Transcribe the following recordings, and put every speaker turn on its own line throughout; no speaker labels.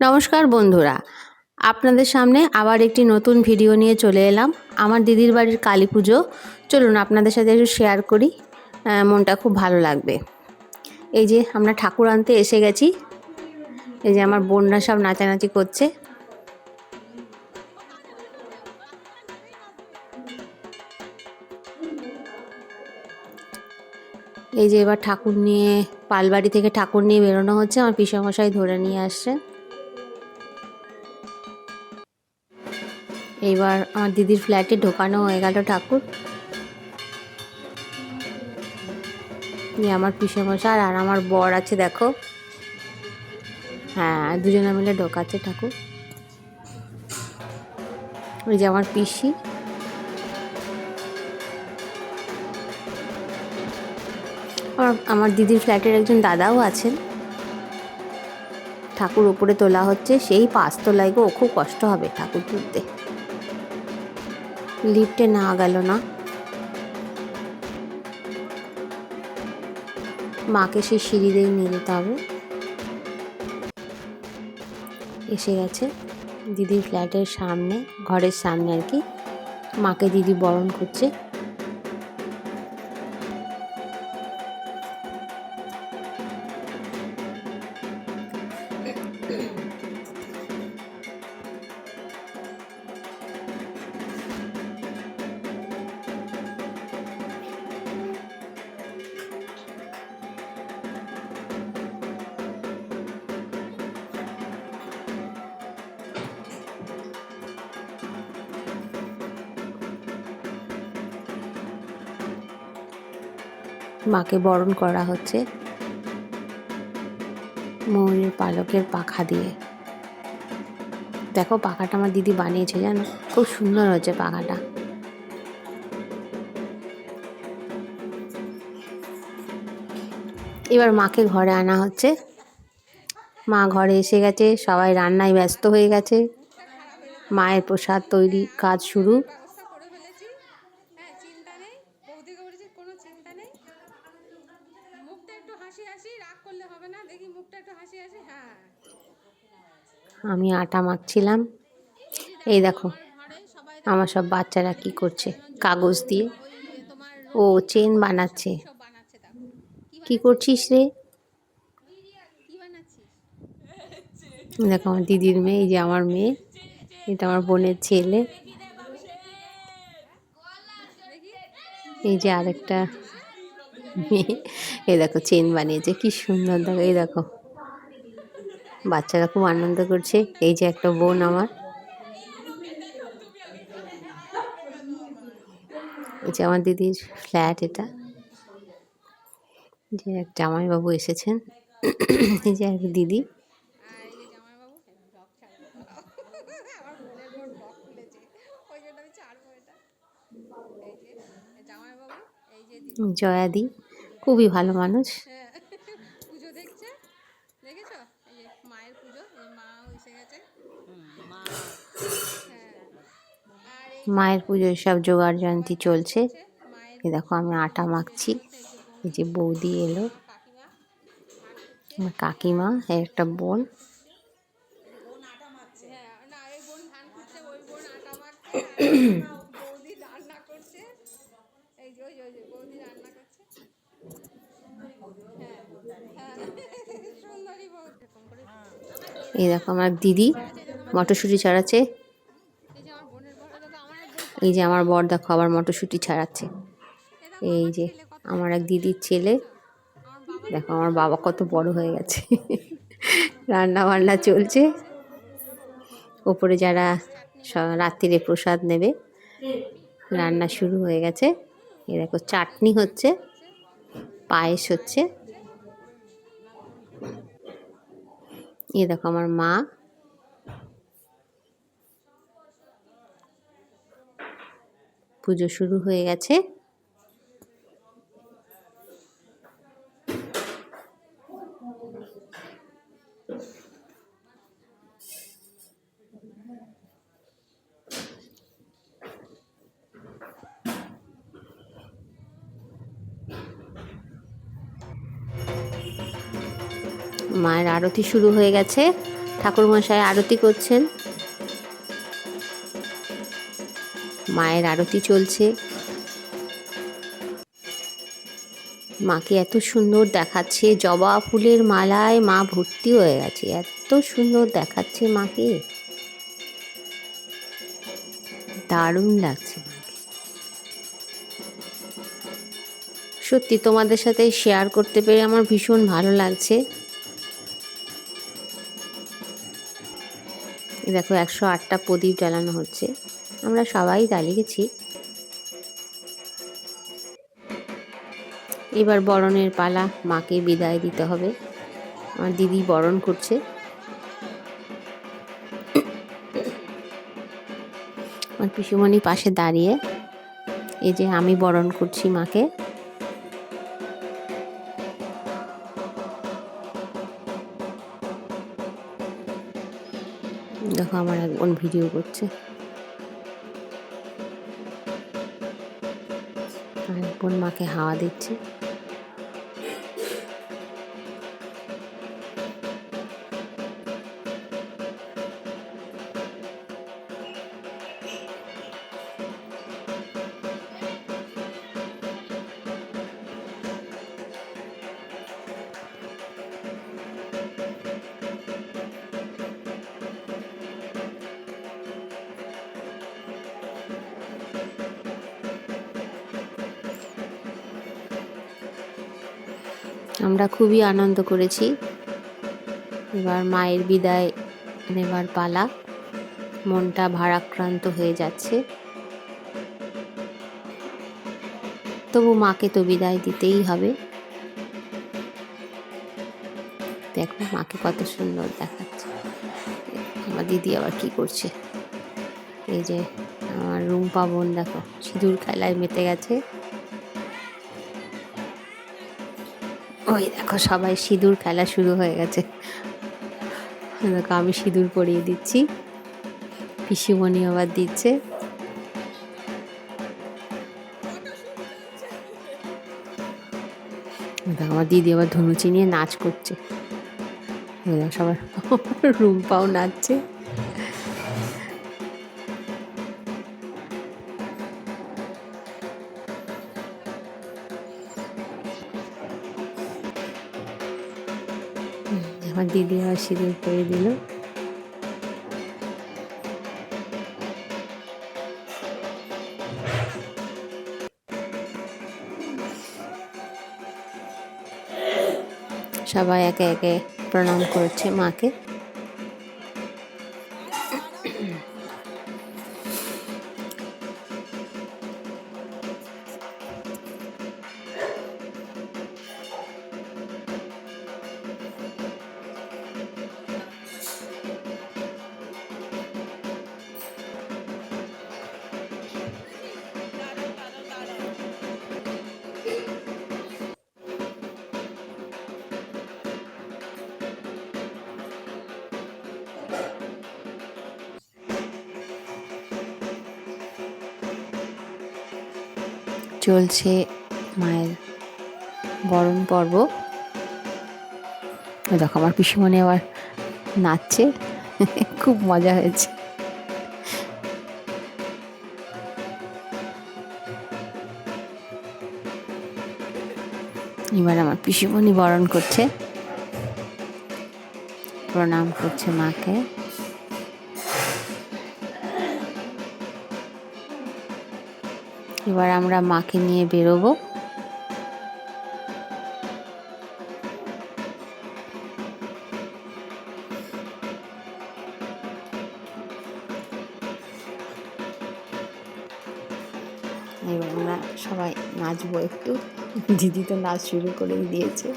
নমস্কার বন্ধুরা, আপনাদের সামনে আবার একটি নতুন ভিডিও নিয়ে চলে এলাম। আমার দিদির বাড়ির কালী পুজো, চলুন আপনাদের সাথে একটু শেয়ার করি, মনটা খুব ভালো লাগবে। এই যে আমরা ঠাকুর আনতে এসে গেছি, এই যে আমার বোনরা সব নাচানাচি করছে। এই যে এবার ঠাকুর নিয়ে পালবাড়ি থেকে ঠাকুর নিয়ে বেরোনো হচ্ছে, আমার পিসেমশাই ধরে নিয়ে আসছে। এইবার আমার দিদির ফ্ল্যাটে ঢোকানো হয়ে গেল ঠাকুর। আমার পিসেমশাই আর আমার বর আছে, দেখো। হ্যাঁ, দুজনে মিলে ঢোকাচ্ছে ঠাকুর। ওই যে আমার পিসি। আমার দিদির ফ্ল্যাটের একজন দাদাও আছেন। ঠাকুর উপরে তোলা হচ্ছে, সেই 5 তলায় গো, খুব কষ্ট হবে ঠাকুর তুলতে। লিফটে না গেল না, মাকে সেই সিঁড়ি দিয়ে নিয়ে যেতে হবে। এসে গেছে দিদির ফ্ল্যাটের সামনে, ঘরের সামনে আর কি। মাকে দিদি বরণ করছে। মাকে বরণ করা হচ্ছে ময়ূরের পালকের পাখা দিয়ে। দেখো পাখাটা আমার দিদি বানিয়েছে, জানো, খুব সুন্দর হয়েছে পাখাটা। এবার মাকে ঘরে আনা হচ্ছে। মা ঘরে এসে গেছে, সবাই রান্নায় ব্যস্ত হয়ে গেছে। মায়ের প্রসাদ তৈরি কাজ শুরু। আমি আটা মাখছিলাম। এই দেখো আমার সব বাচ্চারা কি করছে, কাগজ দিয়ে ও চেন বানাচ্ছে। কি করছিস রে? দেখো আমার দিদির মেয়ে, এই যে আমার মেয়ে, এটা আমার বোনের ছেলে। এই যে আরেকটা মেয়ে, এই দেখো চেন বানিয়েছে, কি সুন্দর। দেখো, এই দেখো বাচ্চারা খুব আনন্দ করছে। এই যে একটা বোন আমার, এই যে আমার দিদির ফ্ল্যাট এটা। যে এক জামাইবাবু এসেছেন, এই যে এক দিদি। জয়াদি খুবই ভালো মানুষ। মায়ের পুজোর সব জোগাড় যন্ত্র চলছে। এই দেখো আমি আটা মাখছি। এই যে বৌদি এলো, আমার কাকিমা, একটা বোন। এই দেখো আমার দিদি মটরশুঁটি ছাড়াচ্ছে। এই যে আমার বর, দেখো আবার মটরশুঁটি ছাড়াচ্ছে। এই যে আমার এক দিদির ছেলে, দেখো আমার বাবা কত বড় হয়ে গেছে। রান্না বান্না চলছে। ওপরে যারা রাত্রিরে প্রসাদ নেবে, রান্না শুরু হয়ে গেছে। এই দেখো চাটনি হচ্ছে, পায়েস হচ্ছে। এই দেখো আমার মা, পুজো শুরু হয়ে গেছে। মায়ের আরতি শুরু হয়ে গেছে। ঠাকুরমশাই আরতি করছেন, মায়ের আরতি চলছে। মাকে এত সুন্দর দেখাচ্ছে, জবা ফুলের মালায় মা ভর্তি হয়ে গেছে, এত সুন্দর দেখাচ্ছে মাকে, দারুণ লাগছে মাকে। সত্যি তোমাদের সাথে শেয়ার করতে পেরে আমার ভীষণ ভালো লাগছে। দেখো 108টা প্রদীপ জ্বালানো হচ্ছে, আমরা সবাই জ্বালিয়েছি। এবার বরণের পালা, মাকে বিদায় দিতে হবে। আমার দিদি বরণ করছে, আমার পিসুমণি পাশে দাঁড়িয়ে। এই যে আমি বরণ করছি মাকে। দেখো আমার এক বোন ভিডিও করছে, আর এক বোন মাকে হাওয়া দিচ্ছে। আমরা খুবই আনন্দ করেছি। এবার মায়ের বিদায় নেবার পালা, মনটা ভারাক্রান্ত হয়ে যাচ্ছে, তবু মাকে তো বিদায় দিতেই হবে। দেখো মাকে কত সুন্দর দেখাচ্ছে। আমার দিদি আবার কি করছে, এই যে আমার রুম্পা বোন দেখো সিঁদুর খেলায় মেতে গেছে। ওই দেখো সবাই সিঁদুর খেলা শুরু হয়ে গেছে। দেখো আমি সিঁদুর পরিয়ে দিচ্ছি, পিসিমণি আবার দিচ্ছে। আমার দিদি আবার ধনুচি নিয়ে নাচ করছে, সবার রুম্পাও নাচছে। আমার দিদি আবার সিঁদুর পরিয়ে দিল। সবাই একে একে প্রণাম করছে মাকে। চলছে মায়ের বরণ পর্ব। দেখো আমার পিসিমণি আবার নাচছে, খুব মজা হয়েছে। এবার আমার পিসিমণি বরণ করছে, প্রণাম করছে মাকে। এবার আমরা মাকে নিয়ে বেরোবো। এবার আমরা সবাই নাচবো একটু, দিদি তো নাচ শুরু করেই দিয়েছে।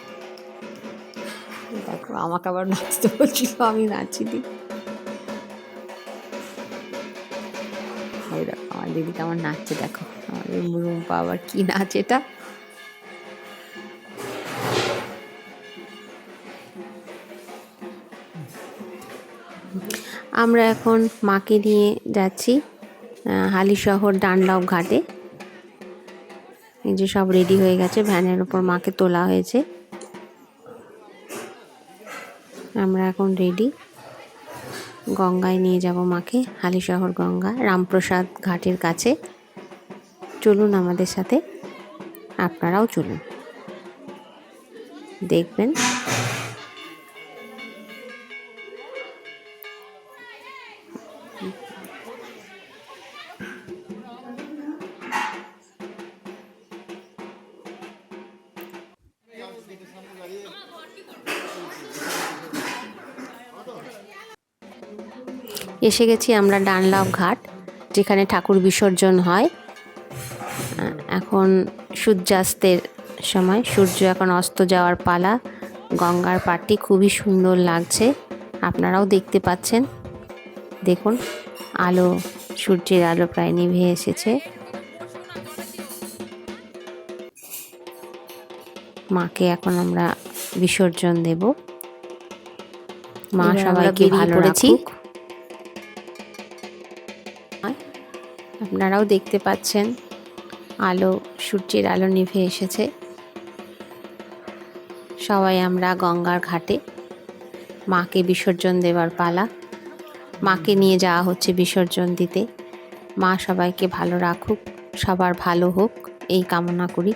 দেখো আমাকে আবার নাচতে বলছিল, আমি নাচিনি। দেখো আমার দিদি কেমন নাচছে, দেখো আমাদের রুম্পা আবার কি নাচ এটা। আমরা এখন মাকে নিয়ে যাচ্ছি হালিশহর ডানলপ ঘাটে। এই যে সব রেডি হয়ে গেছে, ভ্যানের ওপর মাকে তোলা হয়েছে। আমরা এখন রেডি, গঙ্গায় নিয়ে যাব মাকে, হালিশহর গঙ্গা, রামপ্রসাদ ঘাটের কাছে। চলুন আমাদের সাথে, আপনারাও চলুন, দেখবেন। এসে গেছি আমরা ডানলপ ঘাট, যেখানে ঠাকুর বিসর্জন হয়। এখন সূর্যাস্তের সময়, সূর্য এখন অস্ত যাওয়ার পালা। গঙ্গার পাড়টি খুবই সুন্দর লাগছে, আপনারাও দেখতে পাচ্ছেন। দেখুন, আলো, সূর্যের আলো প্রায় নিভে এসেছে। মাকে এখন আমরা বিসর্জন দেব। মা সবাইকে ভালো রাখুক। আপনারাও দেখতে পাচ্ছেন আলো, সূর্যের আলো নিভে এসেছে। সবাই আমরা গঙ্গার ঘাটে, মাকে বিসর্জন দেওয়ার পালা। মাকে নিয়ে যাওয়া হচ্ছে বিসর্জন দিতে। মা সবাইকে ভালো রাখুক, সবার ভালো হোক এই কামনা করি।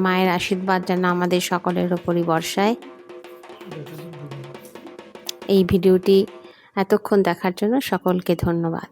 মায়ের আশীর্বাদ যেন আমাদের সকলের ওপরই বর্ষায়। এই ভিডিওটি এতক্ষণ দেখার জন্য সকলকে ধন্যবাদ।